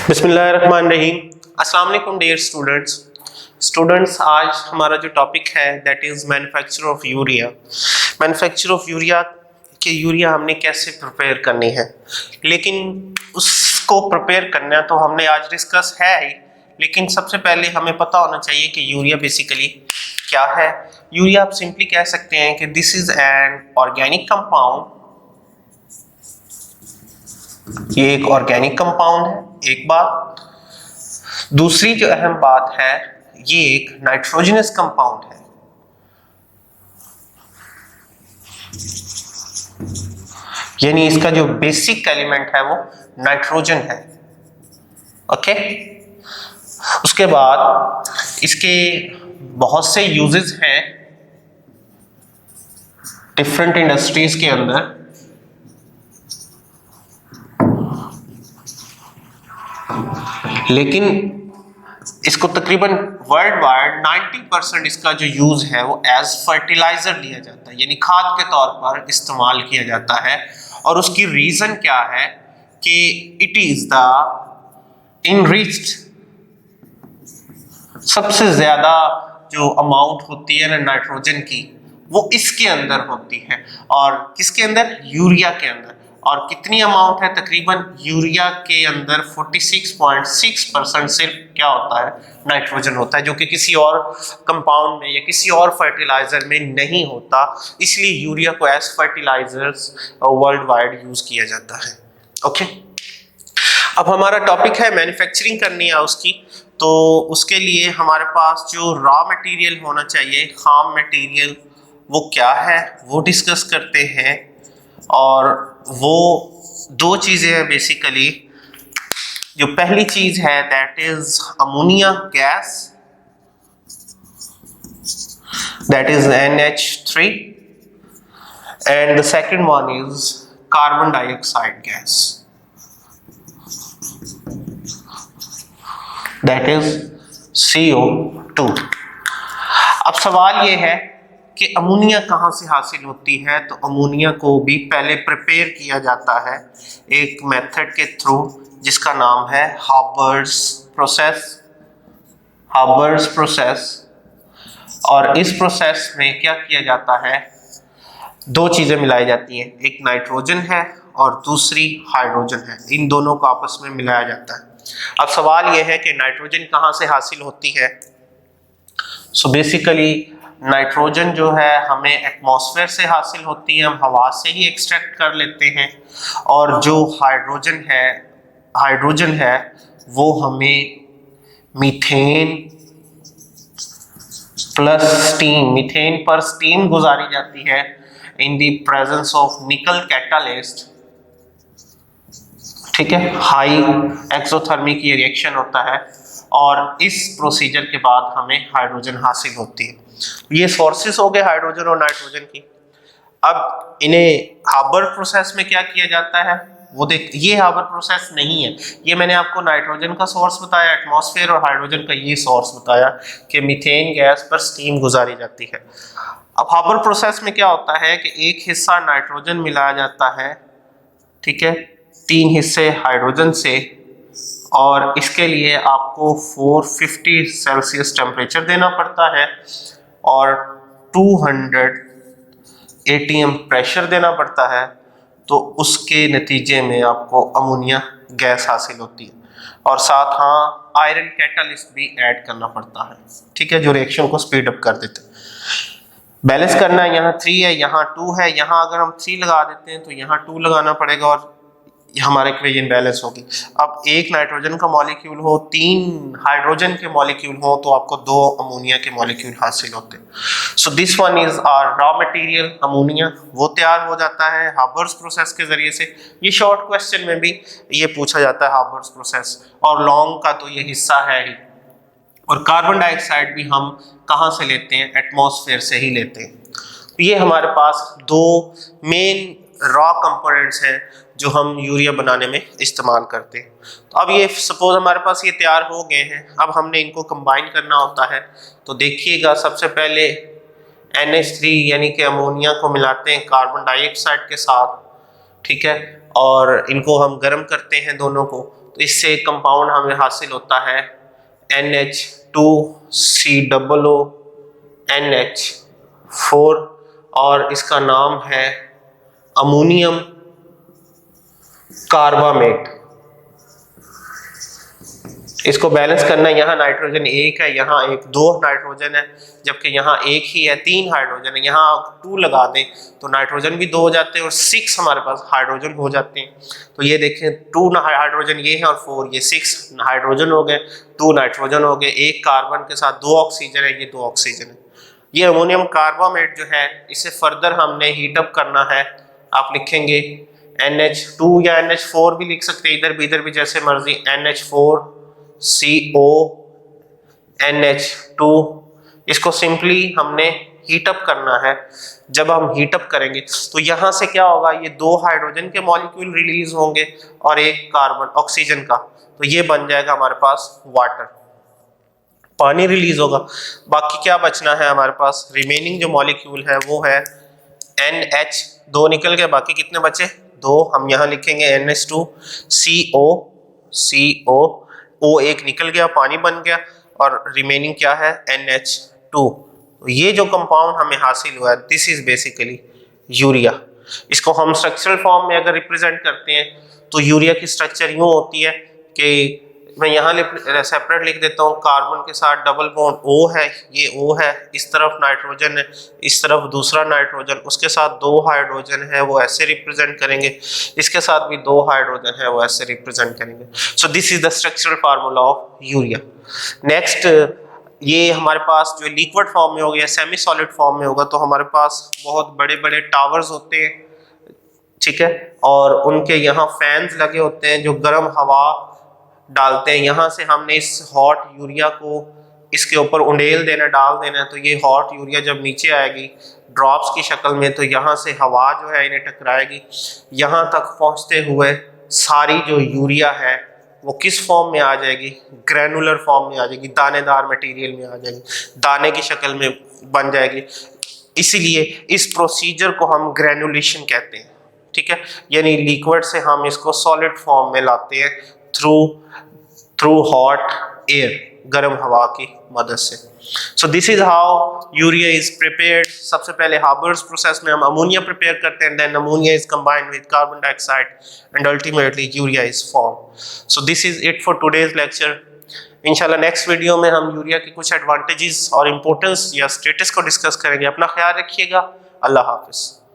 बिस्मिल्लाहिर्रहमानिर्रहीम। अस्सलाम वालेकुम डियर स्टूडेंट्स, आज हमारा जो टॉपिक है that is manufacture of urea. Manufacture of urea कि यूरिया हमने कैसे प्रिपेयर करनी है, लेकिन उसको प्रिपेयर करना तो हमने आज डिस्कस है ही, लेकिन सबसे पहले हमें पता होना चाहिए कि यूरिया बेसिकली क्या है। यूरिया आप सिंपली कह सकते हैं कि this is an organic compound. ये एक ऑर्गेनिक कंपाउंड है, एक बात। दूसरी जो अहम बात है, ये एक नाइट्रोजनस कंपाउंड है। यानी इसका जो बेसिक एलिमेंट है वो नाइट्रोजन है। ओके, उसके बाद इसके बहुत से यूजेस हैं डिफरेंट इंडस्ट्रीज के अंदर। लेकिन इसको तकरीबन वर्ल्ड वाइड 90% इसका जो यूज है वो एज फर्टिलाइजर लिया जाता है, यानी खाद के तौर पर इस्तेमाल किया जाता है। और उसकी रीजन क्या है कि इट इज द इनरिच्ड, सबसे ज्यादा जो अमाउंट होती है ना नाइट्रोजन की, वो इसके अंदर होती है। और किसके अंदर? यूरिया के अंदर। और कितनी अमाउंट है? तकरीबन यूरिया के अंदर 46.6% सिर्फ क्या होता है? नाइट्रोजन होता है, जो कि किसी और कंपाउंड में या किसी और फर्टिलाइजर में नहीं होता। इसलिए यूरिया को as fertilisers world wide use किया जाता है। ओके, अब हमारा टॉपिक है मैन्युफैक्चरिंग करनी है उसकी। तो उसके लिए हमारे पास जो रॉ मटेरियल होना चाहिए, खाम मटेरियल, वो क्या है वो डिस्कस करते हैं। और वो दो चीजें हैं बेसिकली। जो पहली चीज है that is ammonia gas, that is NH3, and the second one is carbon dioxide gas, that is CO2। अब सवाल ये है कि अमोनिया कहाँ से हासिल होती है। तो अमोनिया को भी पहले प्रिपेयर किया जाता है एक मेथड के थ्रू जिसका नाम है हाबर्स प्रोसेस। और इस प्रोसेस में क्या किया जाता है? दो चीजें मिलाई जाती हैं, एक नाइट्रोजन है और दूसरी हाइड्रोजन है। इन दोनों को आपस में मिलाया जाता है। अब सवाल यह है कि नाइट्रोजन कहाँ से हासिल होती है। सो बेसिकली नाइट्रोजन जो है हमें एटमॉस्फेयर से हासिल होती है, हम हवा से ही एक्सट्रैक्ट कर लेते हैं। और जो हाइड्रोजन है वो हमें मीथेन प्लस स्टीम, मीथेन पर स्टीम गुजारी जाती है इन द प्रेजेंस ऑफ निकल कैटालिस्ट। ठीक है, हाई एक्सोथर्मिक ये रिएक्शन होता है और इस प्रोसीजर के बाद हमें हाइड्रोजन हासिल होती है। ये सोर्सेस हो गए हाइड्रोजन और नाइट्रोजन की। अब इन्हें हाबर प्रोसेस में क्या किया जाता है वो देख। ये हाबर प्रोसेस नहीं है, ये मैंने आपको नाइट्रोजन का सोर्स बताया एटमॉस्फेयर, और हाइड्रोजन का ये सोर्स बताया कि मीथेन गैस पर स्टीम गुजारी जाती है। अब हाबर प्रोसेस में क्या होता है कि एक हिस्सा नाइट्रोजन मिलाया जाता है, ठीक है, 3 हिस्से हाइड्रोजन से, और इसके लिए आपको 450 सेल्सियस टेम्परेचर देना पड़ता है और 200 ATM प्रेशर देना पड़ता है। तो उसके नतीजे में आपको अमोनिया गैस हासिल होती है। और साथ हाँ आयरन कैटालिस्ट भी ऐड करना पड़ता है, ठीक है, जो रिएक्शन को स्पीड अप कर देते हैं। बैलेंस करना है, यहाँ 3 है, यहाँ 2 है। यहाँ अगर हम 3 लगा देते हैं तो यहाँ 2 लगाना पड़ेगा और हमारे इक्वेशन बैलेंस होगी। अब एक नाइट्रोजन का मॉलिक्यूल हो, 3 हाइड्रोजन के मॉलिक्यूल हो, तो आपको 2 अमोनिया के मॉलिक्यूल हासिल होते हैं। So this one is our raw material ammonia. वो तैयार हो जाता है हाबर्स प्रोसेस के जरिए से। ये शॉर्ट क्वेश्चन में भी ये पूछा जाता है हाबर्स प्रोसेस, और लॉन्ग का तो ये हिस्सा है ही। और कार्बन डाइऑक्साइड भी हम कहाँ से लेते हैं? एटमॉस्फेयर से ही लेते हैं। ये हमारे पास 2 मेन रॉ कंपोनेंट्स हैं जो हम यूरिया बनाने में इस्तेमाल करते हैं। तो अब ये सपोज हमारे पास ये तैयार हो गए हैं, अब हमने इनको कंबाइन करना होता है। तो देखिएगा, सबसे पहले NH3 यानी कि अमोनिया को मिलाते हैं कार्बन डाइऑक्साइड के साथ, ठीक है, और इनको हम गर्म करते हैं दोनों को। तो इससे एक कंपाउंड हमें हासिल होता है NH2COONH4 और इसका नाम है अमोनियम कार्बामेट। इसको बैलेंस करना, यहाँ नाइट्रोजन एक है, यहाँ एक दो नाइट्रोजन है, जबकि यहाँ एक ही है, 3 हाइड्रोजन है। यहाँ 2 लगा दें तो नाइट्रोजन भी 2 हो जाते हैं और 6 हमारे पास हाइड्रोजन हो जाते हैं। तो ये देखें 2 हाइड्रोजन ये है और 4 ये 6 हाइड्रोजन हो गए, 2 नाइट्रोजन हो गए, एक कार्बन के साथ 2 ऑक्सीजन है, ये 2 ऑक्सीजन है। ये अमोनियम कार्बामेट जो है इसे फर्दर हमने हीटअप करना है। आप लिखेंगे NH2 या NH4 भी लिख सकते हैं, इधर भी जैसे मर्जी, NH4CONH2। इसको सिंपली हमने हीटअप करना है। जब हम हीटअप करेंगे तो यहाँ से क्या होगा, ये 2 हाइड्रोजन के मॉलिक्यूल रिलीज होंगे और एक कार्बन ऑक्सीजन का, तो ये बन जाएगा हमारे पास वाटर, पानी रिलीज होगा। बाकी क्या बचना है हमारे पास, रिमेनिंग जो मॉलिक्यूल है वो है NH, 2 निकल गए, बाकी कितने बचे, 2। हम यहाँ लिखेंगे NH2CO, O एक निकल गया, पानी बन गया, और रिमेनिंग क्या है, NH2। तो ये जो कंपाउंड हमें हासिल हुआ है, दिस इज बेसिकली यूरिया। इसको हम स्ट्रक्चरल फॉर्म में अगर रिप्रेजेंट करते हैं तो यूरिया की स्ट्रक्चर यूँ होती है कि मैं यहाँ सेपरेट लिख देता हूँ, कार्बन के साथ डबल बॉन्ड O है, ये O है, इस तरफ नाइट्रोजन है, इस तरफ दूसरा नाइट्रोजन, उसके साथ 2 हाइड्रोजन है, वो ऐसे रिप्रेजेंट करेंगे, इसके साथ भी 2 हाइड्रोजन है, वो ऐसे रिप्रेजेंट करेंगे। सो this is the structural formula of urea. Next, ये हमारे पास जो लिक्विड फॉर्म में होगा या सेमी सॉलिड फॉर्म में होगा तो हमारे पास बहुत बड़े बड़े टावर्स होते हैं, ठीक है, और उनके यहाँ फैंस लगे होते हैं जो गर्म हवा डालते हैं। यहाँ से हमने इस हॉट यूरिया को इसके ऊपर उंडेल देना, डाल देना है, तो ये हॉट यूरिया जब नीचे आएगी ड्रॉप्स की शक्ल में, तो यहाँ से हवा जो है इन्हें टकराएगी, यहाँ तक पहुँचते हुए सारी जो यूरिया है वो किस फॉर्म में आ जाएगी, ग्रैनुलर फॉर्म में आ जाएगी, दानेदार मटेरियल में आ जाएगी, दाने की शक्ल में बन जाएगी। इसीलिए इस प्रोसीजर को हम ग्रैनुलेशन कहते हैं, ठीक है, यानी लिक्विड से हम इसको सॉलिड फॉर्म में लाते हैं थ्रू हॉट एयर, गर्म हवा की मदद से। सो this is how urea is prepared. सबसे पहले हाबर्स प्रोसेस में हम अमोनिया प्रिपेयर करते हैं, then ammonia is combined with carbon dioxide and ultimately urea is form. So this is it for today's lecture. इंशाल्लाह नेक्स्ट वीडियो में हम यूरिया के कुछ एडवांटेजेस और इंपॉर्टेंस या स्टेटस को डिस्कस करेंगे। अपना ख्याल रखिएगा। अल्लाह हाफिज।